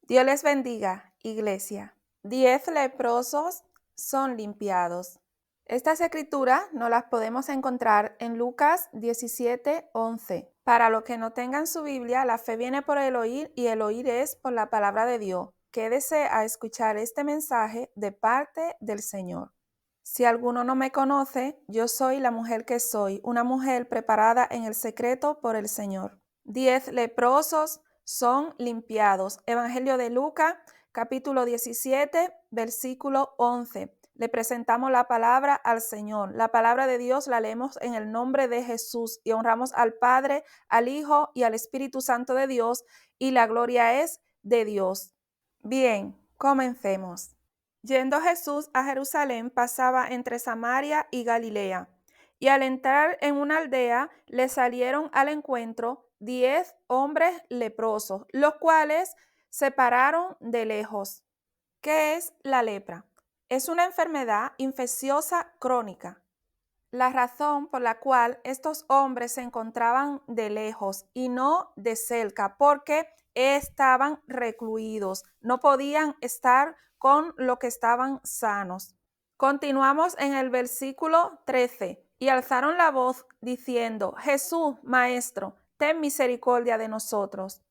Dios les bendiga, iglesia. 10 leprosos son limpiados. Estas escrituras no las podemos encontrar en Lucas 17:11. Para los que no tengan su Biblia, la fe viene por el oír y el oír es por la palabra de Dios. Quédese a escuchar este mensaje de parte del Señor. Si alguno no me conoce, yo soy la mujer que soy, una mujer preparada en el secreto por el Señor. 10 leprosos son limpiados. Evangelio de Lucas, capítulo 17, versículo 11. Le presentamos la palabra al Señor. La palabra de Dios la leemos en el nombre de Jesús y honramos al Padre, al Hijo y al Espíritu Santo de Dios, y la gloria es de Dios. Bien, comencemos. Yendo Jesús a Jerusalén, pasaba entre Samaria y Galilea. Y al entrar en una aldea, le salieron al encuentro 10 hombres leprosos, los cuales se pararon de lejos. ¿Qué es la lepra? Es una enfermedad infecciosa crónica. La razón por la cual estos hombres se encontraban de lejos y no de cerca, porque estaban recluidos, no podían estar con los que estaban sanos. Continuamos en el versículo 13. Y alzaron la voz diciendo: Jesús, Maestro, ten misericordia de nosotros.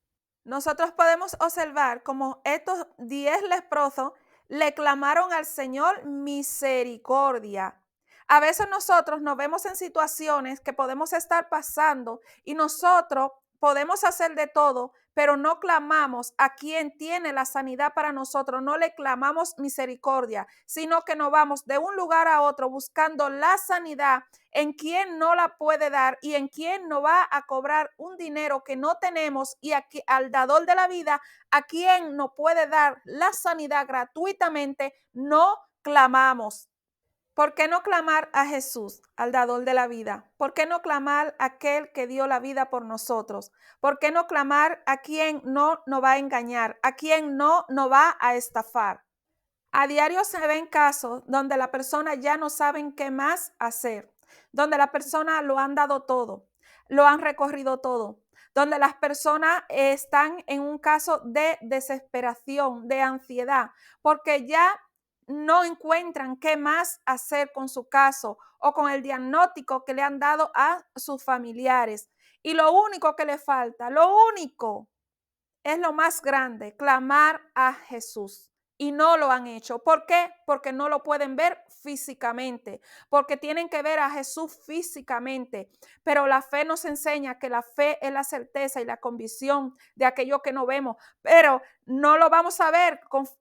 Nosotros podemos observar como estos 10 leprosos le clamaron al Señor misericordia. A veces nosotros nos vemos en situaciones que podemos estar pasando y nosotros podemos hacer de todo, pero no clamamos a quien tiene la sanidad para nosotros, no le clamamos misericordia, sino que nos vamos de un lugar a otro buscando la sanidad en quien no la puede dar y en quien no va a cobrar un dinero que no tenemos, y aquí, al dador de la vida, a quien no puede dar la sanidad gratuitamente, no clamamos. ¿Por qué no clamar a Jesús, al dador de la vida? ¿Por qué no clamar a aquel que dio la vida por nosotros? ¿Por qué no clamar a quien no nos va a engañar, a quien no nos va a estafar? A diario se ven casos donde la persona ya no saben qué más hacer, donde la persona lo han dado todo, lo han recorrido todo, donde las personas están en un caso de desesperación, de ansiedad, porque ya no encuentran qué más hacer con su caso o con el diagnóstico que le han dado a sus familiares. Y lo único que le falta, lo único es lo más grande, clamar a Jesús. Y no lo han hecho. ¿Por qué? Porque no lo pueden ver físicamente, porque tienen que ver a Jesús físicamente. Pero la fe nos enseña que la fe es la certeza y la convicción de aquello que no vemos, pero no lo vamos a ver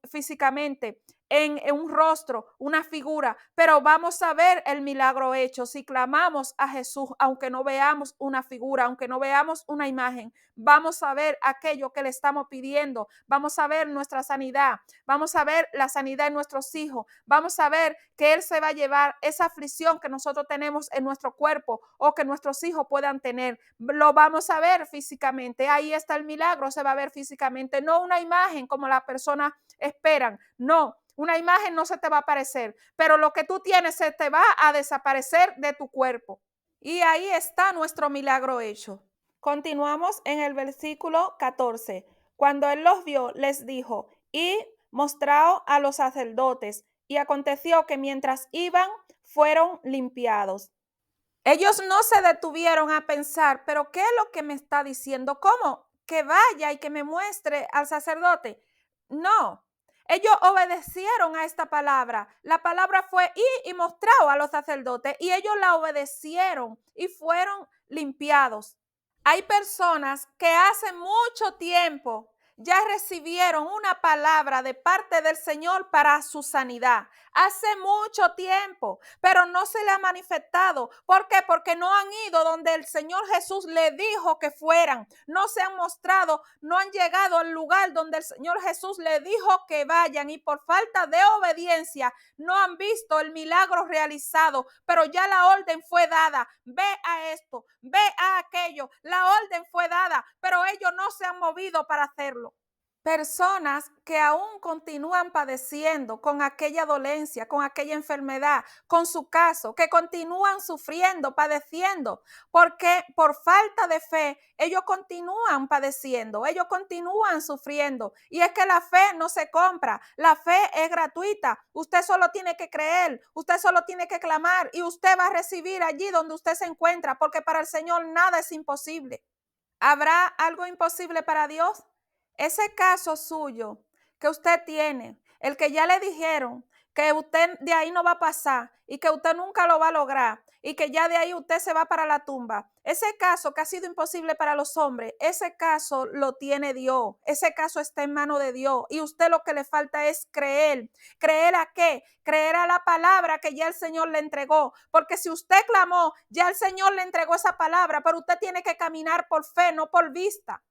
físicamente. En un rostro, una figura, pero vamos a ver el milagro hecho si clamamos a Jesús, aunque no veamos una figura, aunque no veamos una imagen. Vamos a ver aquello que le estamos pidiendo, vamos a ver nuestra sanidad, vamos a ver la sanidad de nuestros hijos, vamos a ver que Él se va a llevar esa aflicción que nosotros tenemos en nuestro cuerpo o que nuestros hijos puedan tener. Lo vamos a ver físicamente, ahí está el milagro, se va a ver físicamente, no una imagen como las personas esperan, no. Una imagen no se te va a aparecer, pero lo que tú tienes se te va a desaparecer de tu cuerpo. Y ahí está nuestro milagro hecho. Continuamos en el versículo 14. Cuando él los vio, les dijo: y mostrado a los sacerdotes. Y aconteció que mientras iban, fueron limpiados. Ellos no se detuvieron a pensar, pero ¿qué es lo que me está diciendo? ¿Cómo? Que vaya y que me muestre al sacerdote. No, ellos obedecieron a esta palabra. La palabra fue y mostrado a los sacerdotes, y ellos la obedecieron y fueron limpiados. Hay personas que hace mucho tiempo ya recibieron una palabra de parte del Señor para su sanidad. Hace mucho tiempo, pero no se le ha manifestado. ¿Por qué? Porque no han ido donde el Señor Jesús le dijo que fueran. No se han mostrado, no han llegado al lugar donde el Señor Jesús le dijo que vayan, y por falta de obediencia no han visto el milagro realizado, pero ya la orden fue dada. Ve a esto, ve a aquello. La orden fue dada, pero ellos no se han movido para hacerlo. Personas que aún continúan padeciendo con aquella dolencia, con aquella enfermedad, con su caso, que continúan sufriendo, padeciendo, porque por falta de fe ellos continúan padeciendo, ellos continúan sufriendo. Y es que la fe no se compra, la fe es gratuita. Usted solo tiene que creer, usted solo tiene que clamar y usted va a recibir allí donde usted se encuentra, porque para el Señor nada es imposible. ¿Habrá algo imposible para Dios? Ese caso suyo que usted tiene, el que ya le dijeron que usted de ahí no va a pasar y que usted nunca lo va a lograr y que ya de ahí usted se va para la tumba. Ese caso que ha sido imposible para los hombres, ese caso lo tiene Dios. Ese caso está en mano de Dios y usted lo que le falta es creer. ¿Creer a qué? Creer a la palabra que ya el Señor le entregó. Porque si usted clamó, ya el Señor le entregó esa palabra, pero usted tiene que caminar por fe, no por vista.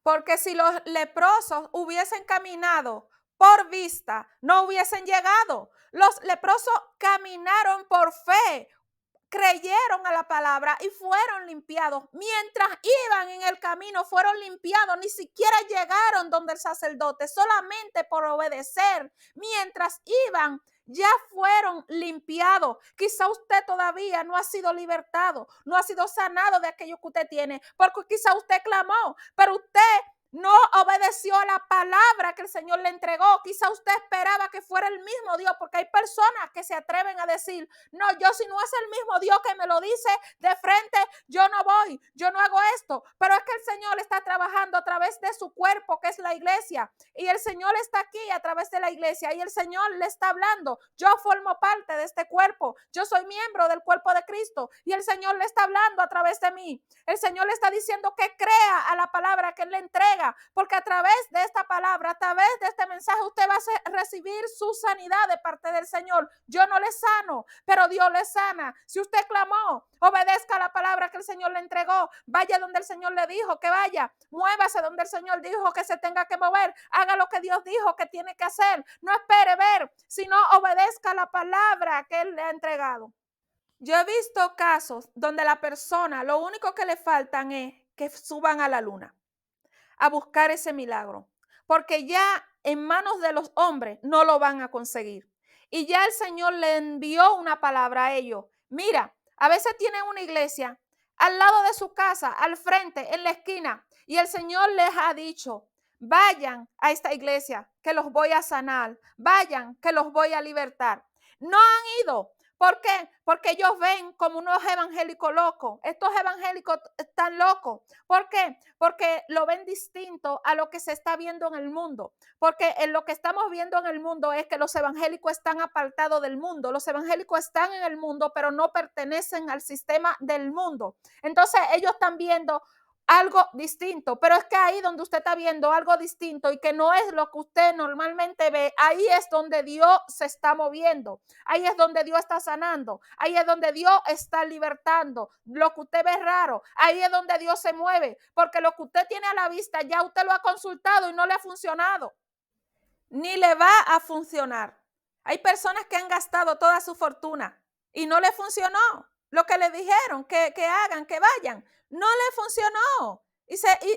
Porque si los leprosos hubiesen caminado por vista, no hubiesen llegado. Los leprosos caminaron por fe, creyeron a la palabra y fueron limpiados. Mientras iban en el camino, fueron limpiados. Ni siquiera llegaron donde el sacerdote, solamente por obedecer. Mientras iban, ya fueron limpiados. Quizá usted todavía no ha sido libertado, no ha sido sanado de aquello que usted tiene, porque quizá usted clamó, pero usted no obedeció a la palabra que el Señor le entregó. Quizá usted esperaba que fuera el mismo Dios, porque hay personas que se atreven a decir, no, yo si no es el mismo Dios que me lo dice de frente, yo no voy, yo no hago esto. Pero es que el Señor está trabajando a través de su cuerpo, que es la iglesia, y el Señor está aquí a través de la iglesia, y el Señor le está hablando. Yo formo parte de este cuerpo, yo soy miembro del cuerpo de Cristo, y el Señor le está hablando a través de mí. El Señor le está diciendo que crea a la palabra que Él le entrega, porque a través de esta palabra, a través de este mensaje, usted va a recibir su sanidad de parte del Señor. Yo no le sano, pero Dios le sana. Si usted clamó, obedezca la palabra que el Señor le entregó. Vaya donde el Señor le dijo que vaya. Muévase donde el Señor dijo que se tenga que mover. Haga lo que Dios dijo que tiene que hacer. No espere ver, sino obedezca la palabra que Él le ha entregado. Yo he visto casos donde la persona, lo único que le faltan es que suban a la luna a buscar ese milagro, porque ya en manos de los hombres no lo van a conseguir. Y ya el Señor le envió una palabra a ellos. Mira, a veces tienen una iglesia al lado de su casa, al frente, en la esquina, y el Señor les ha dicho, vayan a esta iglesia que los voy a sanar, vayan que los voy a libertar. No han ido. ¿Por qué? Porque ellos ven como unos evangélicos locos. Estos evangélicos están locos. ¿Por qué? Porque lo ven distinto a lo que se está viendo en el mundo. Porque en lo que estamos viendo en el mundo es que los evangélicos están apartados del mundo. Los evangélicos están en el mundo, pero no pertenecen al sistema del mundo. Entonces ellos están viendo algo distinto, pero es que ahí donde usted está viendo algo distinto y que no es lo que usted normalmente ve, ahí es donde Dios se está moviendo, ahí es donde Dios está sanando, ahí es donde Dios está libertando. Lo que usted ve raro, ahí es donde Dios se mueve, porque lo que usted tiene a la vista ya usted lo ha consultado y no le ha funcionado, ni le va a funcionar. Hay personas que han gastado toda su fortuna y no le funcionó lo que le dijeron que hagan, que vayan. No le funcionó.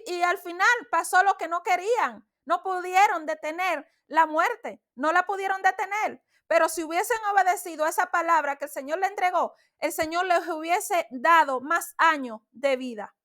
Y al final pasó lo que no querían. No pudieron detener la muerte. No la pudieron detener. Pero si hubiesen obedecido a esa palabra que el Señor le entregó, el Señor les hubiese dado más años de vida.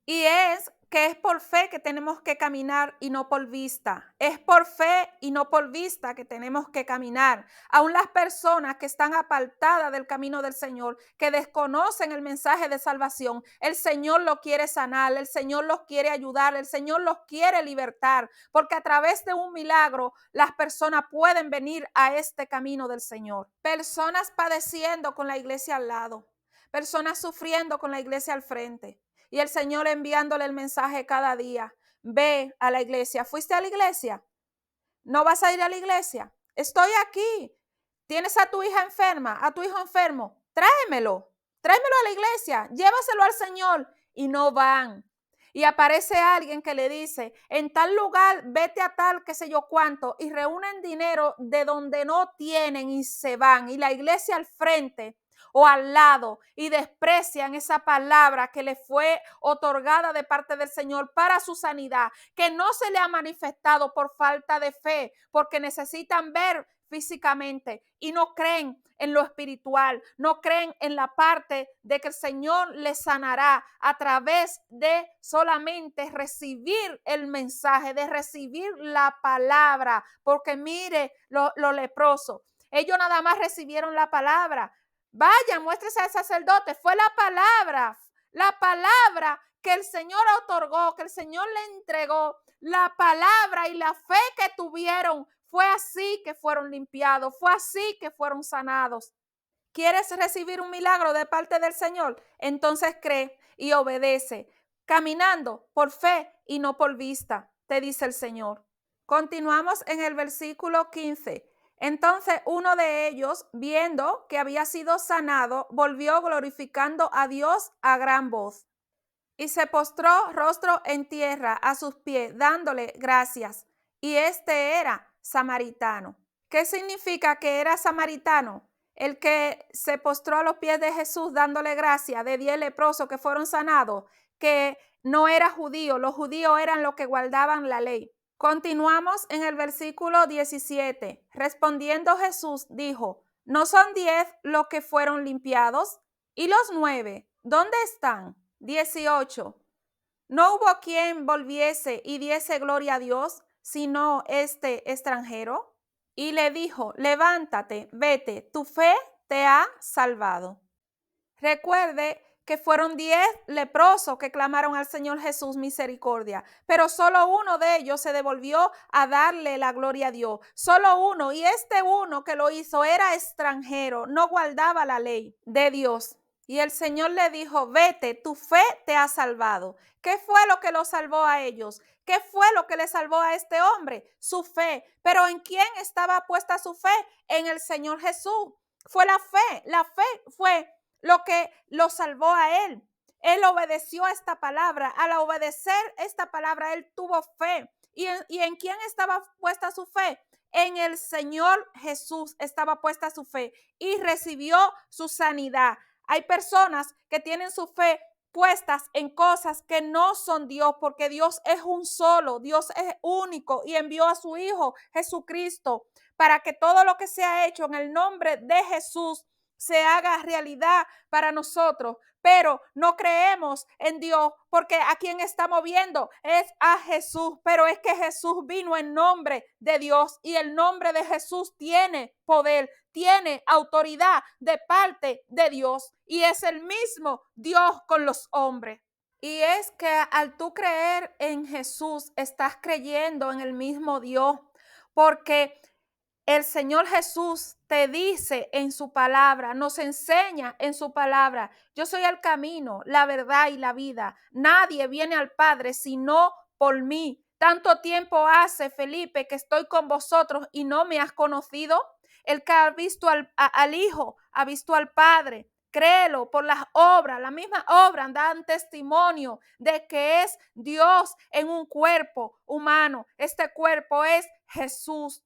Y es que es por fe que tenemos que caminar y no por vista. Es por fe y no por vista que tenemos que caminar. Aún las personas que están apartadas del camino del Señor, que desconocen el mensaje de salvación, el Señor los quiere sanar, el Señor los quiere ayudar, el Señor los quiere libertar, porque a través de un milagro las personas pueden venir a este camino del Señor. Personas padeciendo con la iglesia al lado, personas sufriendo con la iglesia al frente. Y el Señor enviándole el mensaje cada día. Ve a la iglesia. ¿Fuiste a la iglesia? ¿No vas a ir a la iglesia? Estoy aquí. ¿Tienes a tu hija enferma, a tu hijo enfermo? Tráemelo. Tráemelo a la iglesia. Llévaselo al Señor. Y no van. Y aparece alguien que le dice, en tal lugar, vete a tal, qué sé yo cuánto, y reúnen dinero de donde no tienen y se van. Y la iglesia al frente, o al lado y desprecian esa palabra que le fue otorgada de parte del Señor para su sanidad, que no se le ha manifestado por falta de fe, porque necesitan ver físicamente y no creen en lo espiritual, no creen en la parte de que el Señor les sanará a través de solamente recibir el mensaje, de recibir la palabra, porque mire lo leproso, ellos nada más recibieron la palabra. Vaya, muéstrese al sacerdote, fue la palabra que el Señor otorgó, que el Señor le entregó, la palabra y la fe que tuvieron. Fue así que fueron limpiados, fue así que fueron sanados. ¿Quieres recibir un milagro de parte del Señor? Entonces cree y obedece, caminando por fe y no por vista, te dice el Señor. Continuamos en el versículo 15. Entonces uno de ellos, viendo que había sido sanado, volvió glorificando a Dios a gran voz y se postró rostro en tierra a sus pies, dándole gracias. Y este era samaritano. ¿Qué significa que era samaritano? El que se postró a los pies de Jesús dándole gracias, de 10 leprosos que fueron sanados, que no era judío, los judíos eran los que guardaban la ley. Continuamos en el versículo 17. Respondiendo Jesús dijo, ¿no son 10 los que fueron limpiados? ¿Y los 9? ¿Dónde están? 18. No hubo quien volviese y diese gloria a Dios, sino este extranjero. Y le dijo, levántate, vete, tu fe te ha salvado. Recuerde que fueron 10 leprosos que clamaron al Señor Jesús misericordia, pero solo uno de ellos se devolvió a darle la gloria a Dios. Solo uno, y este uno que lo hizo era extranjero, no guardaba la ley de Dios. Y el Señor le dijo, vete, tu fe te ha salvado. ¿Qué fue lo que lo salvó a ellos? ¿Qué fue lo que le salvó a este hombre? Su fe. ¿Pero en quién estaba puesta su fe? En el Señor Jesús. Fue la fe. La fe fue lo que lo salvó a él. Él obedeció a esta palabra. Al obedecer esta palabra, él tuvo fe. ¿Y en quién estaba puesta su fe? En el Señor Jesús estaba puesta su fe y recibió su sanidad. Hay personas que tienen su fe puestas en cosas que no son Dios, porque Dios es un solo, Dios es único y envió a su Hijo Jesucristo para que todo lo que se ha hecho en el nombre de Jesús se haga realidad para nosotros, pero no creemos en Dios porque a quien estamos viendo es a Jesús, pero es que Jesús vino en nombre de Dios y el nombre de Jesús tiene poder, tiene autoridad de parte de Dios y es el mismo Dios con los hombres. Y es que al tú creer en Jesús, estás creyendo en el mismo Dios, porque el Señor Jesús te dice en su palabra, nos enseña en su palabra, yo soy el camino, la verdad y la vida. Nadie viene al Padre sino por mí. Tanto tiempo hace, Felipe, que estoy con vosotros y no me has conocido. El que ha visto al Hijo, ha visto al Padre. Créelo por las obras, la misma obra dan testimonio de que es Dios en un cuerpo humano. Este cuerpo es Jesús.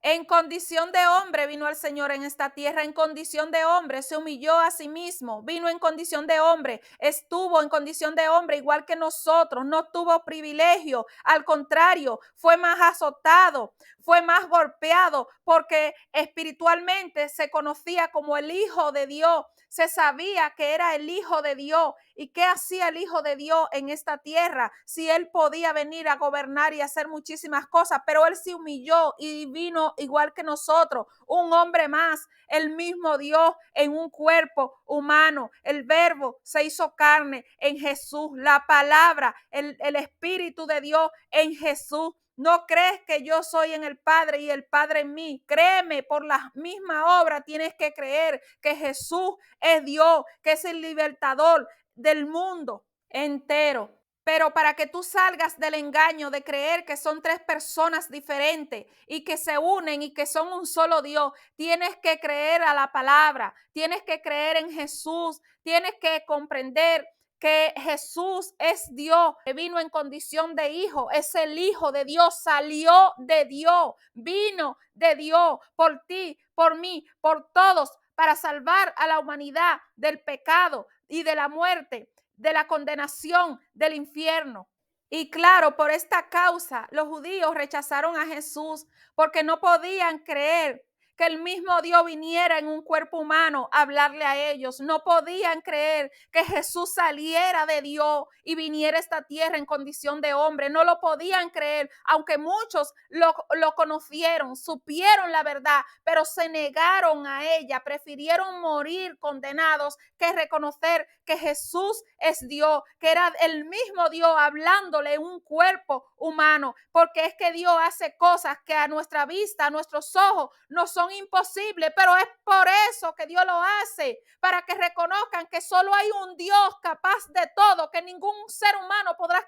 En condición de hombre vino el Señor en esta tierra, en condición de hombre se humilló a sí mismo, vino en condición de hombre, estuvo en condición de hombre igual que nosotros, no tuvo privilegio, al contrario, fue más azotado, fue más golpeado porque espiritualmente se conocía como el Hijo de Dios, se sabía que era el Hijo de Dios. ¿Y qué hacía el Hijo de Dios en esta tierra? Si él podía venir a gobernar y hacer muchísimas cosas, pero él se humilló y vino igual que nosotros, un hombre más, el mismo Dios en un cuerpo humano. El Verbo se hizo carne en Jesús, la palabra, el Espíritu de Dios en Jesús. No crees que yo soy en el Padre y el Padre en mí. Créeme, por la misma obra tienes que creer que Jesús es Dios, que es el libertador del mundo entero. Pero para que tú salgas del engaño de creer que son tres personas diferentes y que se unen y que son un solo Dios, tienes que creer a la palabra, tienes que creer en Jesús, tienes que comprender que Jesús es Dios, que vino en condición de hijo, es el Hijo de Dios, salió de Dios, vino de Dios por ti, por mí, por todos, para salvar a la humanidad del pecado y de la muerte, de la condenación, del infierno. Y claro, por esta causa, los judíos rechazaron a Jesús porque no podían creer que el mismo Dios viniera en un cuerpo humano a hablarle a ellos. No podían creer que Jesús saliera de Dios y viniera a esta tierra en condición de hombre. No lo podían creer, aunque muchos lo conocieron, supieron la verdad, pero se negaron a ella. Prefirieron morir condenados que reconocer que Jesús es Dios, que era el mismo Dios hablándole en un cuerpo humano, porque es que Dios hace cosas que a nuestra vista, a nuestros ojos, no son imposibles, pero es por eso que Dios lo hace, para que reconozcan que solo hay un Dios capaz de todo, que ningún ser humano podrá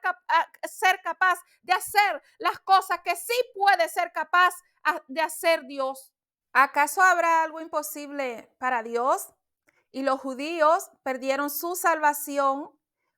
ser capaz de hacer las cosas que sí puede ser capaz de hacer Dios. ¿Acaso habrá algo imposible para Dios? Y los judíos perdieron su salvación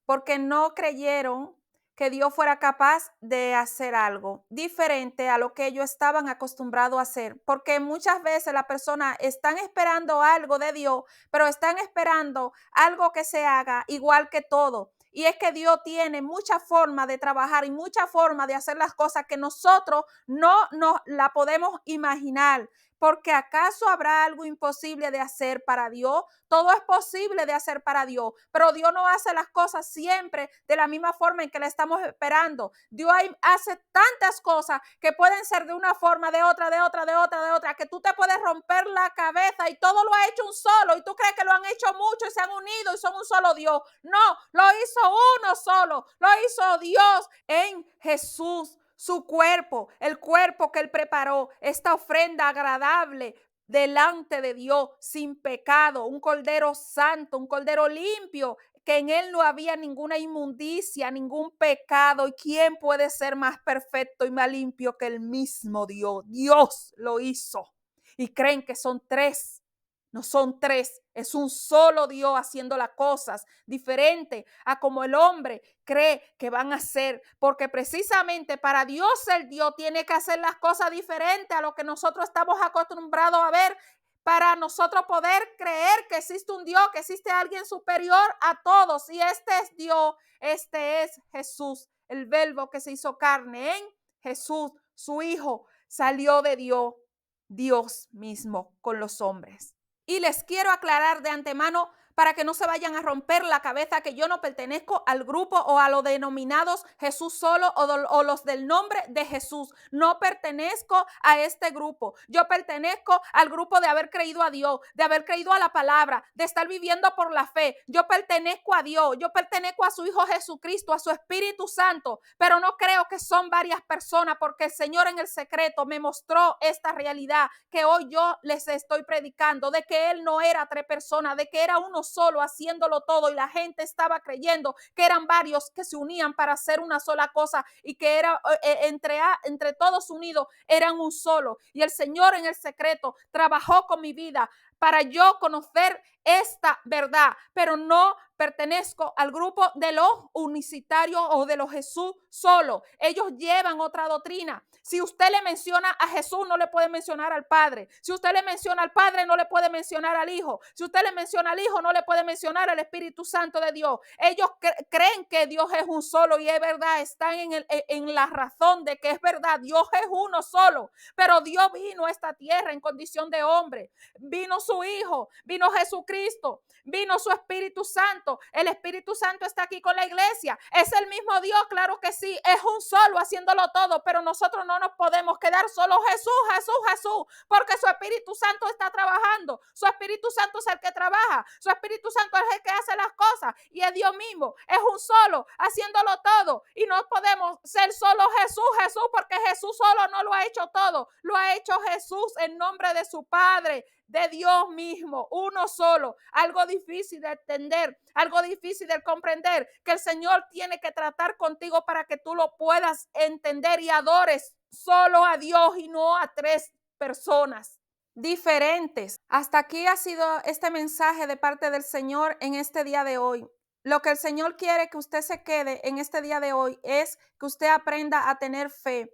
porque no creyeron que Dios fuera capaz de hacer algo diferente a lo que ellos estaban acostumbrados a hacer. Porque muchas veces las personas están esperando algo de Dios, pero están esperando algo que se haga igual que todo. Y es que Dios tiene muchas formas de trabajar y muchas formas de hacer las cosas que nosotros no nos la podemos imaginar. Porque ¿acaso habrá algo imposible de hacer para Dios? Todo es posible de hacer para Dios, pero Dios no hace las cosas siempre de la misma forma en que la estamos esperando. Dios hace tantas cosas que pueden ser de una forma, de otra, que tú te puedes romper la cabeza y todo lo ha hecho un solo y tú crees que lo han hecho mucho y se han unido y son un solo Dios. No, lo hizo uno solo, lo hizo Dios en Jesús. Su cuerpo, el cuerpo que él preparó, esta ofrenda agradable delante de Dios, sin pecado, un cordero santo, un cordero limpio, que en él no había ninguna inmundicia, ningún pecado. ¿Y quién puede ser más perfecto y más limpio que el mismo Dios? Dios lo hizo. Y creen que son tres. No son tres, es un solo Dios haciendo las cosas diferente a como el hombre cree que van a ser, porque precisamente para Dios el Dios tiene que hacer las cosas diferentes a lo que nosotros estamos acostumbrados a ver, para nosotros poder creer que existe un Dios, que existe alguien superior a todos, y este es Dios, este es Jesús, el verbo que se hizo carne en Jesús, su Hijo, salió de Dios, Dios mismo con los hombres. Y les quiero aclarar de antemano para que no se vayan a romper la cabeza que yo no pertenezco al grupo o a los denominados Jesús solo o los del nombre de Jesús. No pertenezco a este grupo. Yo pertenezco al grupo de haber creído a Dios, de haber creído a la palabra, de estar viviendo por la fe. Yo pertenezco a Dios, yo pertenezco a su Hijo Jesucristo, a su Espíritu Santo, pero no creo que son varias personas, porque el Señor en el secreto me mostró esta realidad que hoy yo les estoy predicando, de que Él no era tres personas, de que era uno solo haciéndolo todo, y la gente estaba creyendo que eran varios que se unían para hacer una sola cosa, y que era entre todos unidos eran un solo. Y el Señor en el secreto trabajó con mi vida para yo conocer esta verdad, pero no pertenezco al grupo de los unicitarios o de los Jesús solo. Ellos llevan otra doctrina. Si usted le menciona a Jesús, no le puede mencionar al Padre. Si usted le menciona al Padre, no le puede mencionar al Hijo. Si usted le menciona al Hijo, no le puede mencionar al Espíritu Santo de Dios. Ellos creen que Dios es un solo, y es verdad, están en la razón de que es verdad, Dios es uno solo, pero Dios vino a esta tierra en condición de hombre. Vino su Hijo, vino Jesucristo, vino su Espíritu Santo. El Espíritu Santo está aquí con la iglesia. Es el mismo Dios, claro que sí, es un solo haciéndolo todo, pero nosotros no nos podemos quedar solo Jesús, Jesús, Jesús, porque su Espíritu Santo está trabajando. Su Espíritu Santo es el que trabaja, su Espíritu Santo es el que hace las cosas, y es Dios mismo, es un solo haciéndolo todo, y no podemos ser solo Jesús, Jesús, porque Jesús solo no lo ha hecho todo, lo ha hecho Jesús en nombre de su Padre, de Dios mismo, uno solo. Algo difícil de entender, algo difícil de comprender, que el Señor tiene que tratar contigo para que tú lo puedas entender y adores solo a Dios y no a tres personas diferentes. Hasta aquí ha sido este mensaje de parte del Señor en este día de hoy. Lo que el Señor quiere que usted se quede en este día de hoy es que usted aprenda a tener fe.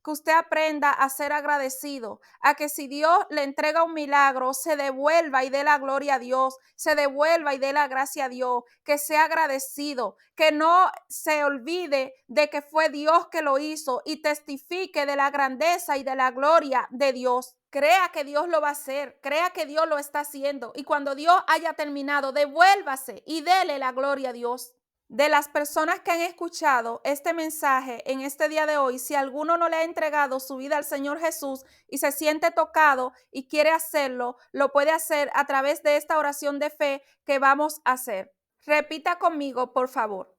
que usted aprenda a ser agradecido, a que si Dios le entrega un milagro, se devuelva y dé la gloria a Dios, se devuelva y dé la gracia a Dios, que sea agradecido, que no se olvide de que fue Dios que lo hizo y testifique de la grandeza y de la gloria de Dios. Crea que Dios lo va a hacer, crea que Dios lo está haciendo y cuando Dios haya terminado, devuélvase y dele la gloria a Dios. De las personas que han escuchado este mensaje en este día de hoy, si alguno no le ha entregado su vida al Señor Jesús y se siente tocado y quiere hacerlo, lo puede hacer a través de esta oración de fe que vamos a hacer. Repita conmigo, por favor.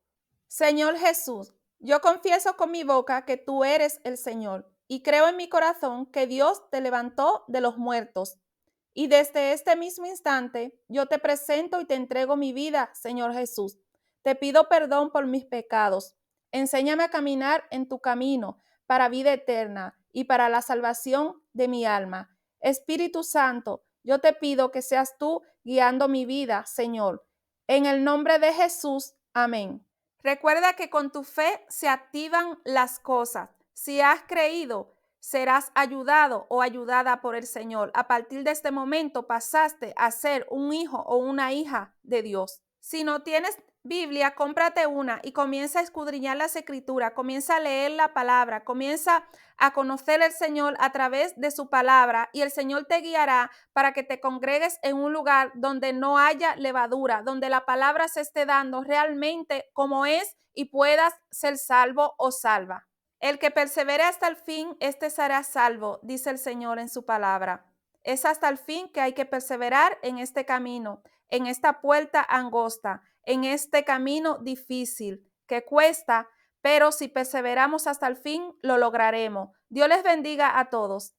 Señor Jesús, yo confieso con mi boca que tú eres el Señor y creo en mi corazón que Dios te levantó de los muertos. Y desde este mismo instante yo te presento y te entrego mi vida, Señor Jesús. Te pido perdón por mis pecados. Enséñame a caminar en tu camino para vida eterna y para la salvación de mi alma. Espíritu Santo, yo te pido que seas tú guiando mi vida, Señor. En el nombre de Jesús, amén. Recuerda que con tu fe se activan las cosas. Si has creído, serás ayudado o ayudada por el Señor. A partir de este momento pasaste a ser un hijo o una hija de Dios. Si no tienes Biblia, cómprate una y comienza a escudriñar las escrituras, comienza a leer la palabra, comienza a conocer al Señor a través de su palabra y el Señor te guiará para que te congregues en un lugar donde no haya levadura, donde la palabra se esté dando realmente como es y puedas ser salvo o salva. El que persevere hasta el fin, este será salvo, dice el Señor en su palabra. Es hasta el fin que hay que perseverar en este camino, en esta puerta angosta, en este camino difícil que cuesta, pero si perseveramos hasta el fin, lo lograremos. Dios les bendiga a todos.